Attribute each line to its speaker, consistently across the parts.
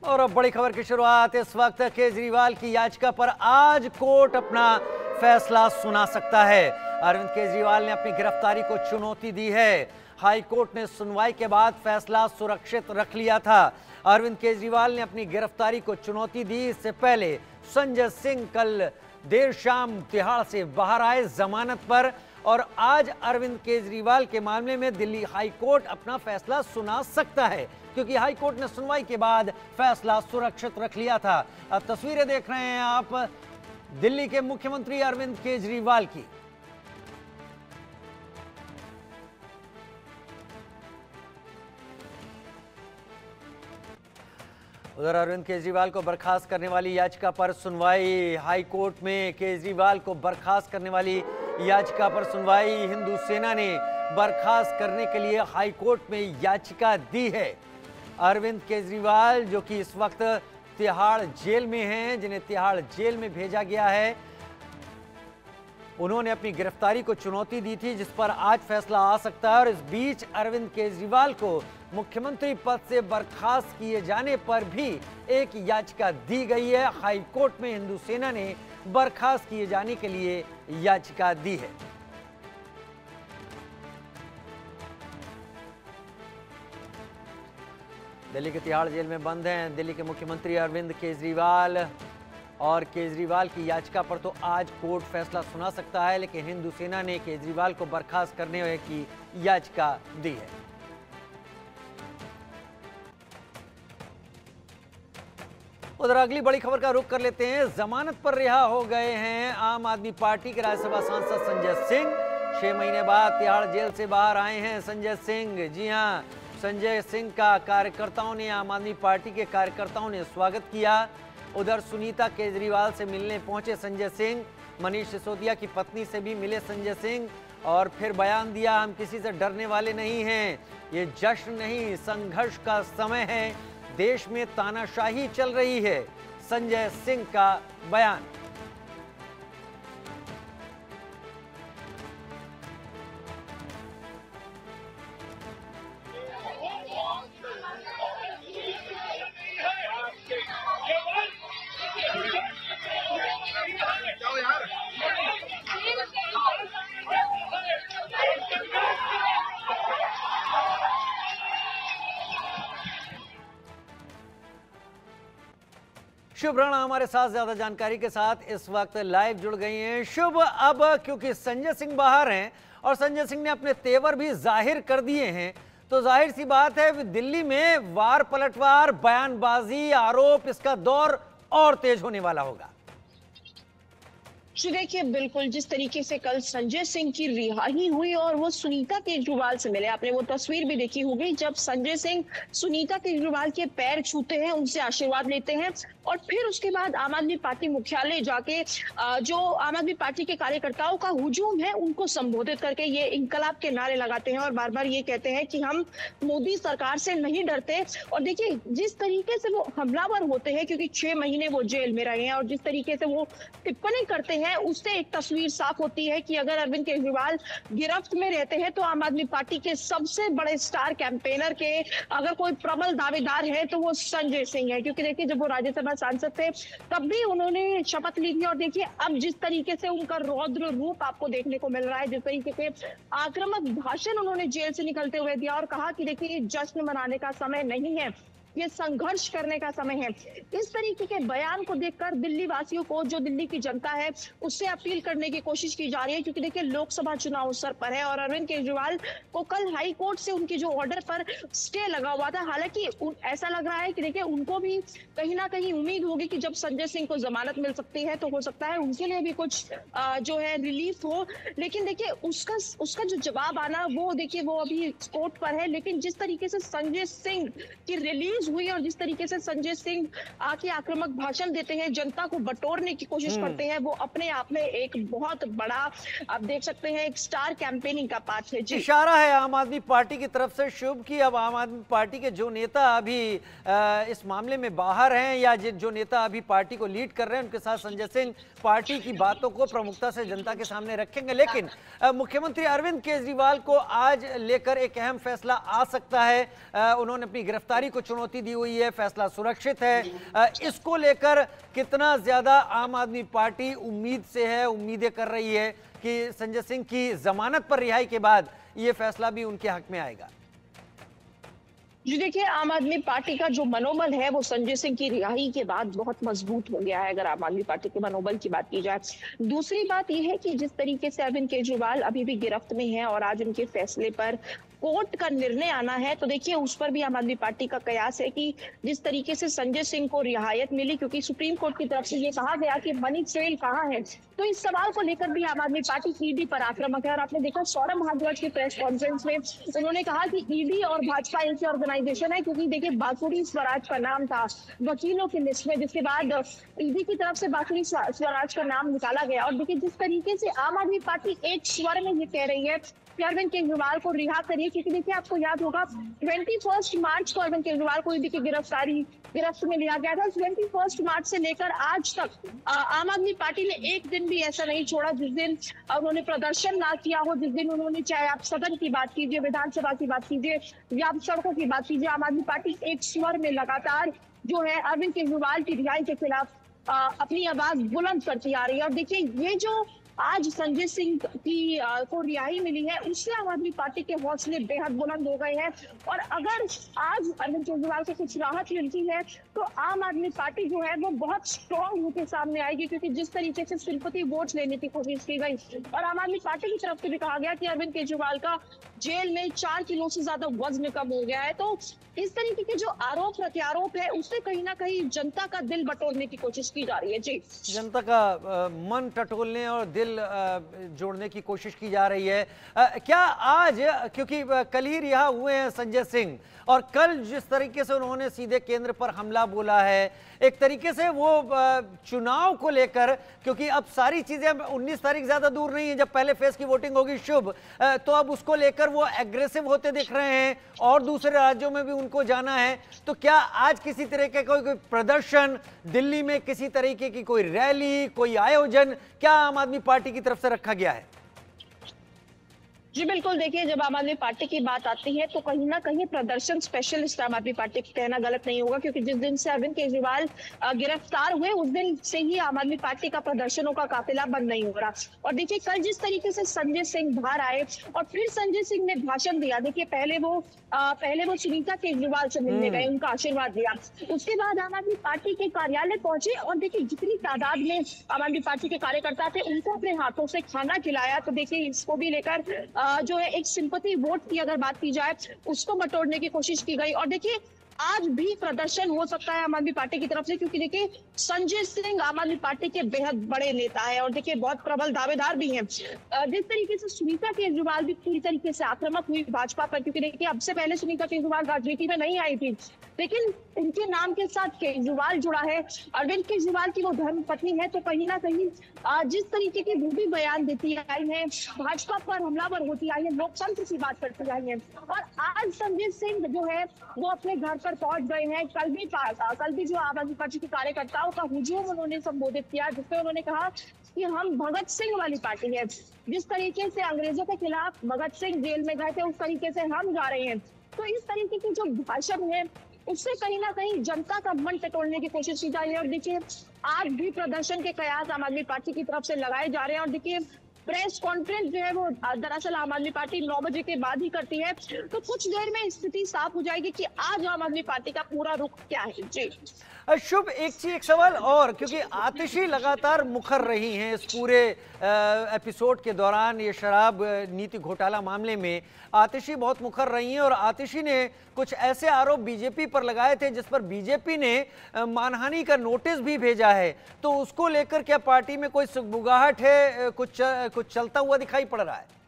Speaker 1: और अब बड़ी खबर की शुरुआत। इस वक्त केजरीवाल की याचिका पर आज कोर्ट अपना फैसला सुना सकता है। अरविंद केजरीवाल ने अपनी गिरफ्तारी को चुनौती दी है। हाई कोर्ट ने सुनवाई के बाद फैसला सुरक्षित रख लिया था। अरविंद केजरीवाल ने अपनी गिरफ्तारी को चुनौती दी। इससे पहले संजय सिंह कल देर शाम तिहाड़ से बाहर आए जमानत पर, और आज अरविंद केजरीवाल के मामले में दिल्ली हाई कोर्ट अपना फैसला सुना सकता है, क्योंकि हाई कोर्ट ने सुनवाई के बाद फैसला सुरक्षित रख लिया था। अब तस्वीरें देख रहे हैं आप दिल्ली के मुख्यमंत्री अरविंद केजरीवाल की। उधर अरविंद केजरीवाल को बर्खास्त करने वाली याचिका पर सुनवाई हाई कोर्ट में। केजरीवाल को बर्खास्त करने वाली याचिका पर सुनवाई। हिंदू सेना ने बर्खास्त करने के लिए हाई कोर्ट में याचिका दी है। अरविंद केजरीवाल जो कि इस वक्त तिहाड़ जेल में हैं, जिन्हें तिहाड़ जेल में भेजा गया है, उन्होंने अपनी गिरफ्तारी को चुनौती दी थी, जिस पर आज फैसला आ सकता है। और इस बीच अरविंद केजरीवाल को मुख्यमंत्री पद से बर्खास्त किए जाने पर भी एक याचिका दी गई है। हाई कोर्ट में हिंदू सेना ने बर्खास्त किए जाने के लिए याचिका दी है। दिल्ली के तिहाड़ जेल में बंद हैं दिल्ली के मुख्यमंत्री अरविंद केजरीवाल, और केजरीवाल की याचिका पर तो आज कोर्ट फैसला सुना सकता है, लेकिन हिंदू सेना ने केजरीवाल को बर्खास्त करने की याचिका दी है। उधर अगली बड़ी खबर का रुख कर लेते हैं। जमानत पर रिहा हो गए हैं आम आदमी पार्टी के राज्यसभा सांसद संजय सिंह। 6 महीने बाद तिहाड़ जेल से बाहर आए हैं संजय सिंह। जी हां, संजय सिंह का कार्यकर्ताओं ने, आम आदमी पार्टी के कार्यकर्ताओं ने स्वागत किया। उधर सुनीता केजरीवाल से मिलने पहुंचे संजय सिंह। मनीष सिसोदिया की पत्नी से भी मिले संजय सिंह और फिर बयान दिया, हम किसी से डरने वाले नहीं हैं, ये जश्न नहीं संघर्ष का समय है, देश में तानाशाही चल रही है। संजय सिंह का बयान। शुभ राणा हमारे साथ ज्यादा जानकारी के साथ इस वक्त लाइव जुड़ गई हैं। शुभ, अब क्योंकि संजय सिंह बाहर हैं और संजय सिंह ने अपने तेवर भी जाहिर कर दिए हैं, तो जाहिर सी बात है दिल्ली में वार पलटवार, बयानबाजी, आरोप, इसका दौर और तेज होने वाला होगा।
Speaker 2: जी देखिए, बिल्कुल जिस तरीके से कल संजय सिंह की रिहाई हुई और वो सुनीता केजरीवाल से मिले, आपने वो तस्वीर भी देखी होगी जब संजय सिंह सुनीता केजरीवाल के पैर छूते हैं, उनसे आशीर्वाद लेते हैं और फिर उसके बाद आम आदमी पार्टी मुख्यालय जाके जो आम आदमी पार्टी के कार्यकर्ताओं का हुजूम है उनको संबोधित करके ये इंकलाब के नारे लगाते हैं और बार बार ये कहते हैं कि हम मोदी सरकार से नहीं डरते। और देखिए जिस तरीके से वो हमलावर होते हैं, क्योंकि 6 महीने वो जेल में रहे हैं, और जिस तरीके से वो टिप्पणी करते हैं उससे एक तस्वीर साफ होती है कि अगर अरविंद केजरीवाल गिरफ्त में रहते हैं तो आम आदमी पार्टी के सबसे बड़े स्टार कैंपेनर के अगर कोई प्रबल दावेदार है तो वो संजय सिंह है। क्योंकि देखिए जब वो राज्यसभा सांसद थे तब भी उन्होंने शपथ ली थी, और देखिए अब जिस तरीके से उनका रौद्र रूप आपको देखने को मिल रहा है, जिस तरीके से आक्रामक भाषण उन्होंने जेल से निकलते हुए दिया और कहा कि देखिए जश्न मनाने का समय नहीं है, ये संघर्ष करने का समय है। इस तरीके के बयान को देखकर दिल्ली वासियों को, जो दिल्ली की जनता है, उससे अपील करने की कोशिश की जा रही है, क्योंकि देखिए लोकसभा चुनाव सर पर है और अरविंद केजरीवाल को कल हाई कोर्ट से उनकी जो ऑर्डर पर स्टे लगा हुआ था, हालांकि ऐसा लग रहा है कि देखिए उनको भी कहीं ना कहीं उम्मीद होगी कि जब संजय सिंह को जमानत मिल सकती है तो हो सकता है उनके लिए भी कुछ जो है रिलीफ हो। लेकिन देखिए उसका जो जवाब आना, वो देखिए वो अभी कोर्ट पर है। लेकिन जिस तरीके से संजय सिंह की रिलीज हुई और जिस तरीके से संजय सिंह आके आक्रामक भाषण देते हैं, जनता को बटोरने की कोशिश करते हैं, वो अपने आप में एक बहुत बड़ा, आप देख सकते हैं, एक स्टार कैंपेनिंग का पार्ट है।
Speaker 1: इशारा है आम आदमी पार्टी की तरफ से शुभ की अब आम आदमी पार्टी के जो नेता अभी इस मामले में बाहर हैं या जो नेता अभी पार्टी को लीड कर रहे हैं, उनके साथ संजय सिंह पार्टी की बातों को प्रमुखता से जनता के सामने रखेंगे। लेकिन मुख्यमंत्री अरविंद केजरीवाल को आज लेकर एक अहम फैसला आ सकता है। उन्होंने अपनी गिरफ्तारी को चुनौती चुनौती दी हुई है, फैसला सुरक्षित है। इसको लेकर कितना ज्यादा आम आदमी पार्टी उम्मीद से है, उम्मीदें कर रही है कि संजय सिंह की जमानत पर रिहाई के बाद ये फैसला भी उनके हक में आएगा?
Speaker 2: जी देखिए, आम आदमी पार्टी का जो मनोबल है वो संजय सिंह की रिहाई के बाद बहुत मजबूत हो गया है, अगर आम आदमी पार्टी के मनोबल की बात की जाए। दूसरी बात यह है कि जिस तरीके से अरविंद केजरीवाल अभी भी गिरफ्त में है और आज उनके फैसले पर कोर्ट का निर्णय आना है, तो देखिए उस पर भी आम आदमी पार्टी का कयास है कि जिस तरीके से संजय सिंह को रिहायत मिली, क्योंकि सुप्रीम कोर्ट की तरफ से ये कहा गया कि मनी ट्रेल कहाँ है, तो इस सवाल को लेकर भी आम आदमी पार्टी ईडी पर आक्रामक है। और आपने देखा सौरभ भारद्वाज की प्रेस कॉन्फ्रेंस में उन्होंने कहा कि ईडी और भाजपा एक ही ऑर्गेनाइजेशन है, क्योंकि देखिए बांसुरी स्वराज का नाम था वकीलों की लिस्ट में, जिसके बाद ईडी की तरफ से बांसुरी स्वराज का नाम निकाला गया। और देखिए जिस तरीके से आम आदमी पार्टी एक स्वर में ये कह रही है कि अरविंद केजरीवाल को रिहा करिए, क्योंकि देखिए आपको याद होगा 21 मार्च को अरविंद केजरीवाल को ईडी की गिरफ्त में लिया गया था। 21 मार्च से लेकर आज तक आम आदमी पार्टी ने एक दिन भी ऐसा नहीं छोड़ा जिस दिन उन्होंने प्रदर्शन ना किया हो, जिस दिन उन्होंने, चाहे आप सदन की बात कीजिए, विधानसभा की बात कीजिए या आप सड़कों की बात कीजिए, आम आदमी पार्टी एक स्वर में लगातार जो है अरविंद केजरीवाल की रिहाई के खिलाफ अपनी आवाज बुलंद करती आ रही है। और देखिए ये जो आज संजय सिंह की को रिहाई मिली है, उससे आम आदमी पार्टी के हौसले बेहद बुलंद हो गए हैं। और अगर आज अरविंद केजरीवाल को कुछ राहत मिलती है तो आम आदमी पार्टी जो है वो बहुत स्ट्रॉन्ग होकर सामने आएगी, क्योंकि जिस तरीके से सिंपैथी वोट लेने की कोशिश की गई और आम आदमी पार्टी की तरफ से भी कहा गया कि अरविंद केजरीवाल का जेल में 4 किलो से ज्यादा वजन कम हो गया है, तो इस तरीके के जो आरोप प्रत्यारोप है उससे कहीं ना कहीं जनता का दिल बटोरने की कोशिश की जा रही है। जी,
Speaker 1: जनता का मन टटोलने और दिल जोड़ने की कोशिश की जा रही है। क्या आज, क्योंकि कल ही रिहा हुए हैं संजय सिंह, और कल जिस तरीके से उन्होंने सीधे केंद्र पर हमला बोला है, एक तरीके से वो चुनाव को लेकर, क्योंकि अब सारी चीजें 19 तारीख ज्यादा दूर नहीं है जब पहले फेज की वोटिंग होगी शुभ, तो अब उसको लेकर वो एग्रेसिव होते दिख रहे हैं और दूसरे राज्यों में भी उनको जाना है। तो क्या आज किसी तरह का कोई प्रदर्शन, दिल्ली में किसी तरीके की कोई रैली, कोई आयोजन क्या आम आदमी पार्टी की तरफ से रखा गया है?
Speaker 2: जी बिल्कुल, देखिए जब आम आदमी पार्टी की बात आती है तो कहीं ना कहीं प्रदर्शन स्पेशलिस्ट आम आदमी पार्टी को कहना गलत नहीं होगा, क्योंकि जिस दिन से अरविंद केजरीवाल गिरफ्तार हुए उस दिन से ही आम आदमी पार्टी का प्रदर्शनों का काफिला बंद नहीं हो रहा। और देखिए कल जिस तरीके से संजय सिंह बाहर आए और फिर संजय सिंह ने भाषण दिया, देखिए पहले वो सुनीता केजरीवाल से मिलने गए, उनका आशीर्वाद दिया, उसके बाद आम आदमी पार्टी के कार्यालय पहुंचे और देखिए जितनी तादाद में आम आदमी पार्टी के कार्यकर्ता थे उनको अपने हाथों से खाना खिलाया। तो देखिए इसको भी लेकर जो है एक सिंपैथी वोट की अगर बात की जाए उसको बटोरने की कोशिश की गई। और देखिए आज भी प्रदर्शन हो सकता है आम आदमी पार्टी की तरफ से, क्योंकि देखिए संजय सिंह आम आदमी पार्टी के बेहद बड़े नेता है और देखिए बहुत प्रबल दावेदार भी हैं। जिस तरीके से सुनीता केजरीवाल भी पूरी तरीके से आक्रामक हुई भाजपा पर, क्योंकि देखिए अब से पहले सुनीता केजरीवाल राजनीति में नहीं आई थी, लेकिन इनके नाम के साथ केजरीवाल जुड़ा है, अरविंद केजरीवाल की वो धर्म पत्नी है, तो कहीं ना कहीं जिस तरीके की भी बयान देती आई है, भाजपा पर हमलावर होती आई है, लोकतंत्र की बात करती आई है। और आज संजय सिंह जो है वो अपने घर पर पहुंच गए हैं। कल भी जो आम आदमी पार्टी के कार्यकर्ताओं का हुजूम उन्होंने संबोधित किया, जिसमें उन्होंने कहा कि हम भगत सिंह वाली पार्टी है, जिस तरीके से अंग्रेजों के खिलाफ भगत सिंह जेल में गए थे उस तरीके से हम जा रहे हैं। तो इस तरीके की जो भाषण है उससे कहीं ना कहीं जनता का मन टटोलने की कोशिश की जा रही है। और देखिए आज भी प्रदर्शन के कयास आम आदमी पार्टी की तरफ से लगाए जा रहे हैं। और देखिए प्रेस कॉन्फ्रेंस जो है वो दरअसल आम आदमी पार्टी 9 बजे के बाद ही करती है, तो कुछ देर में स्थिति साफ हो जाएगी कि आज आम आदमी पार्टी का पूरा रुख क्या है। जी
Speaker 1: शुभ, एक सवाल और, क्योंकि आतिशी लगातार मुखर रही हैं इस पूरे एपिसोड के दौरान, ये शराब नीति घोटाला मामले में आतिशी बहुत मुखर रही हैं और आतिशी ने कुछ ऐसे आरोप बीजेपी पर लगाए थे जिस पर बीजेपी ने मानहानि का नोटिस भी भेजा है, तो उसको लेकर क्या पार्टी में कोई सुगबुगाहट है, कुछ चलता हुआ दिखाई पड़ रहा है?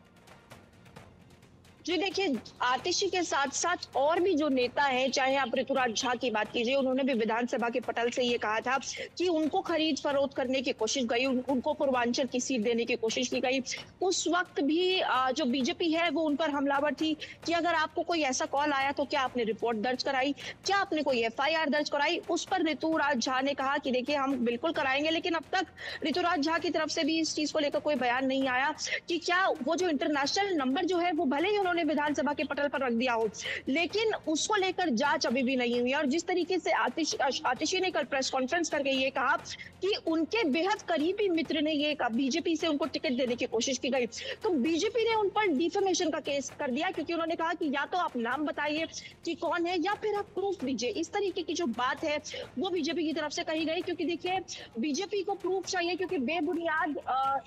Speaker 2: जी देखिए, आतिशी के साथ साथ और भी जो नेता हैं, चाहे आप ऋतुराज झा की बात कीजिए, उन्होंने भी विधानसभा के पटल से ये कहा था कि उनको खरीद फरोख्त करने की कोशिश गई, उनको पूर्वांचल की सीट देने की कोशिश की गई। उस वक्त भी जो बीजेपी है वो उन पर हमलावर थी कि अगर आपको कोई ऐसा कॉल आया तो क्या आपने रिपोर्ट दर्ज कराई, क्या आपने कोई FIR दर्ज कराई। उस पर ऋतुराज झा ने कहा कि देखिए हम बिल्कुल कराएंगे, लेकिन अब तक ऋतुराज झा की तरफ से भी इस चीज को लेकर कोई बयान नहीं आया कि क्या वो जो इंटरनेशनल नंबर जो है वो भले ही उन्हें विधानसभा के पटल पर रख दिया हो, लेकिन उसको लेकर जांच अभी भी नहीं हुई है। और जिस तरीके से आतिशी ने कल प्रेस कॉन्फ्रेंस करके ये कहा कि उनके बेहद करीबी मित्र ने ये कहा, बीजेपी से उनको टिकट देने की कोशिश की गई, तो बीजेपी ने उन पर डिफेमेशन का केस कर दिया, क्योंकि उन्होंने कहा कि या तो आप नाम बताइए कि कौन है या फिर आप प्रूफ दीजिए। इस तरीके की जो बात है वो बीजेपी की तरफ से कही गई, क्योंकि देखिए बीजेपी को प्रूफ चाहिए, क्योंकि बेबुनियाद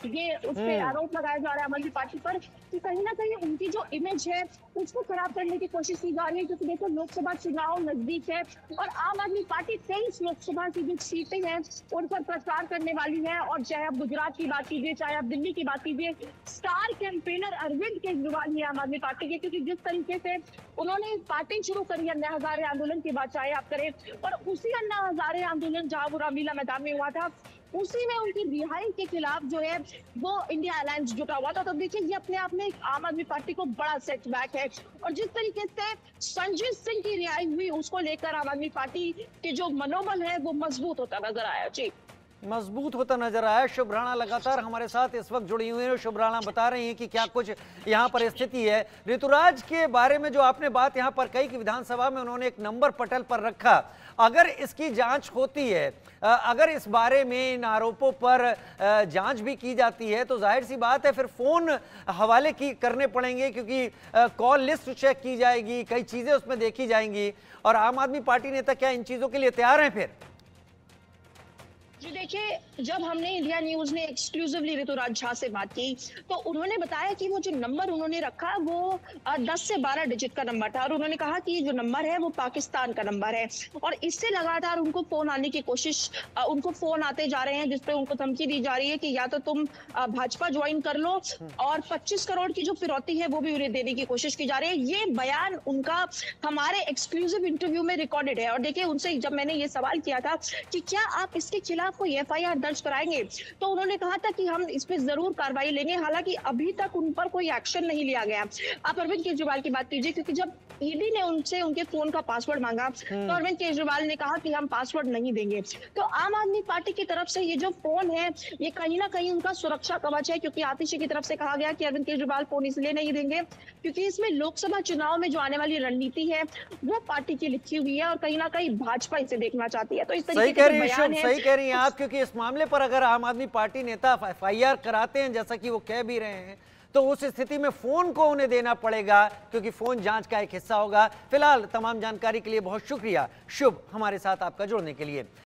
Speaker 2: ये उस पे आरोप लगाया जा रहा है आम आदमी पार्टी पर कि कहीं ना कहीं उनकी जो इमेज है उसको खराब करने की कोशिश की जा रही है। क्योंकि देखो लोकसभा चुनाव नजदीक है और आम आदमी पार्टी 23 लोकसभा की जो सीटें हैं उन पर प्रचार करने वाली है। और चाहे आप गुजरात की बात कीजिए, चाहे आप दिल्ली की बात कीजिए, स्टार कैंपेनर अरविंद केजरीवाल ही आम आदमी पार्टी के, क्योंकि जिस तरीके से उन्होंने पार्टी शुरू करी अन्ना हजारे आंदोलन की बात चाहे आप करें, और उसी अन्ना हजारे आंदोलन जहां वो रामलीला मैदान में हुआ था, उसी में उनकी रिहाई के खिलाफ जो है वो इंडिया अलायंस जुटा हुआ था। तो देखिए ये अपने आप में एक आम आदमी पार्टी को बड़ा सेटबैक है। और जिस तरीके से संजय सिंह की रिहाई हुई उसको लेकर आम आदमी पार्टी के जो मनोबल है वो मजबूत होता नजर आया। जी,
Speaker 1: मजबूत होता नजर आया। शुभ राणा लगातार हमारे साथ इस वक्त जुड़ी हुई है। शुभ राणा बता रही हैं कि क्या कुछ यहाँ पर स्थिति है। ऋतुराज के बारे में जो आपने बात यहाँ पर कही कि विधानसभा में उन्होंने एक नंबर पटल पर रखा, अगर इसकी जांच होती है, अगर इस बारे में इन आरोपों पर जांच भी की जाती है तो जाहिर सी बात है फिर फोन हवाले की करने पड़ेंगे, क्योंकि कॉल लिस्ट चेक की जाएगी, कई चीजें उसमें देखी जाएंगी। और आम आदमी पार्टी नेता क्या इन चीजों के लिए तैयार हैं फिर?
Speaker 2: जी देखिए, जब हमने इंडिया न्यूज ने एक्सक्लूसिवली ऋतुराज झा से बात की तो उन्होंने बताया कि वो जो नंबर उन्होंने रखा वो 10 से 12 डिजिट का नंबर था, और उन्होंने कहा कि ये जो नंबर है वो पाकिस्तान का नंबर है। और इससे लगातार उनको फोन आने की कोशिश, उनको फोन आते जा रहे हैं जिसपे उनको धमकी दी जा रही है कि या तो तुम भाजपा ज्वाइन कर लो, और 25 करोड़ की जो फिरौती है वो भी उन्हें देने की कोशिश की जा रही है। ये बयान उनका हमारे एक्सक्लूसिव इंटरव्यू में रिकॉर्डेड है। और देखिए उनसे जब मैंने ये सवाल किया था कि क्या आप इसके खिलाफ कोई एफआईआर दर्ज कराएंगे, तो उन्होंने कहा था कि हम इस पे जरूर कार्रवाई लेंगे। हालांकि अभी तक उन पर कोई एक्शन नहीं लिया गया। आप अरविंद केजरीवाल की बात कीजिए, क्योंकि जब ईडी ने उनसे उनके फोन का पासवर्ड मांगा तो अरविंद केजरीवाल ने कहा कि हम पासवर्ड नहीं देंगे। तो आम आदमी पार्टी की तरफ से ये जो फोन है ये कहीं ना कहीं उनका सुरक्षा कवच है, क्योंकि आतिशी की तरफ से कहा गया कि अरविंद केजरीवाल फोन इसलिए नहीं देंगे क्योंकि इसमें लोकसभा चुनाव में जो आने वाली रणनीति है वो पार्टी की लिखी हुई है और कहीं ना कहीं भाजपा इसे देखना चाहती है। तो इस तरीके के बयान है।
Speaker 1: सही कह रही हैं आप, क्योंकि इस मामले पर अगर आम आदमी पार्टी नेता एफआईआर कराते हैं जैसा कि वो कह भी रहे हैं, तो उस स्थिति में फोन को उन्हें देना पड़ेगा, क्योंकि फोन जांच का एक हिस्सा होगा। फिलहाल तमाम जानकारी के लिए बहुत शुक्रिया शुभ, हमारे साथ आपका जुड़ने के लिए।